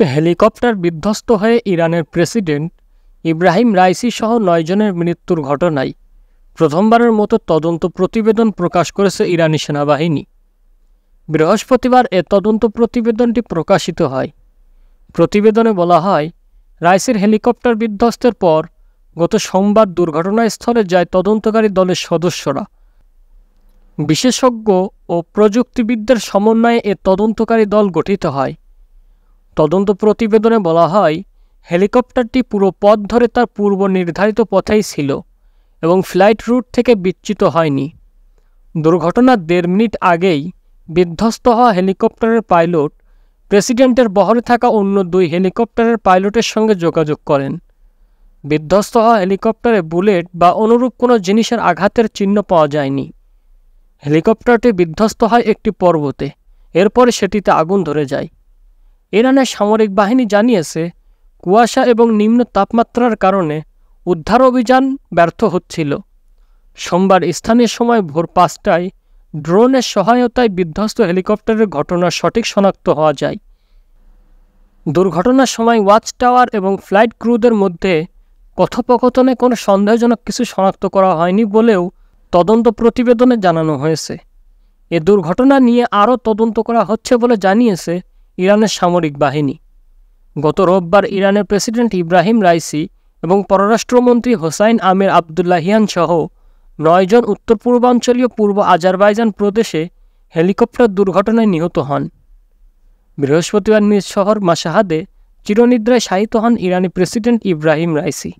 Helicopter বিধ্বস্ত হয়ে ইরানের প্রেসিডেন্ট ইব্রাহিম রাইসি সহ ৯ জনের মৃত্যুর ঘটনায় প্রথমবারের মতো তদন্ত প্রতিবেদন প্রকাশ করেছে ইরানি সেনাবাহিনী। বৃহস্পতিবার এ তদন্ত প্রতিবেদনটি প্রকাশিত হয়। প্রতিবেদনে বলা হয়, রাইসির হেলিকপ্টার বিধ্বস্তের পর গত সোমবার দুর্ঘটনাস্থলে যায় তদন্তকারী দলের সদস্যরা। বিশেষজ্ঞ ও প্রযুক্তিবিদদের সমন্বয়ে এ তদন্তকারী দল গঠিত হয়। তদন্ত প্রতিবেদনে বলা হয়, হেলিকপ্টারটি পুরো পথ ধরে তার পূর্ব নির্ধারিত পথেই ছিল এবং ফ্লাইট রুট থেকে বিচ্যুত হয়নি। দুর্ঘটনার ১.৫ মিনিট আগেই বিধ্বস্ত হওয়া হেলিকপ্টারের পাইলট প্রেসিডেন্টের বহরে থাকা অন্য ২ হেলিকপ্টারের পাইলটের সঙ্গে যোগাযোগ করেন। বিধ্বস্ত হওয়া হেলিকপ্টারে বুলেট বা অনুরূপ কোনো জিনিসের আঘাতের চিহ্ন পাওয়া যায়নি। হেলিকপ্টারটি বিধ্বস্ত হয় একটি পর্বতে, এরপরে সেটিতে আগুন ধরে যায়। ইরানের সামরিক বাহিনী জানিয়েছে, কুয়াশা এবং নিম্ন তাপমাত্রার কারণে উদ্ধার অভিযান ব্যর্থ হচ্ছিল। সোমবার স্থানীয় সময় ভোর ৫টায় ড্রোনের সহায়তায় বিধ্বস্ত হেলিকপ্টারের ঘটনার সঠিক শনাক্ত হওয়া যায়। দুর্ঘটনার সময় ওয়াচ টাওয়ার এবং ফ্লাইট ক্রুদের মধ্যে কথোপকথনে কোনো সন্দেহজনক কিছু শনাক্ত করা হয়নি বলেও তদন্ত প্রতিবেদনে জানানো হয়েছে। এ দুর্ঘটনা নিয়ে আরও তদন্ত করা হচ্ছে বলে জানিয়েছে ইরানের সামরিক বাহিনী। গত রোববার ইরানের প্রেসিডেন্ট ইব্রাহিম রাইসি এবং পররাষ্ট্রমন্ত্রী হোসাইন আমির আবদুল্লাহিয়ান সহ ৯ জন উত্তর পূর্বাঞ্চলীয় পূর্ব আজারবাইজান প্রদেশে হেলিকপ্টার দুর্ঘটনায় নিহত হন। বৃহস্পতিবার নিজ শহর মাশহাদে চিরনিদ্রায় শায়িত হন ইরানি প্রেসিডেন্ট ইব্রাহিম রাইসি।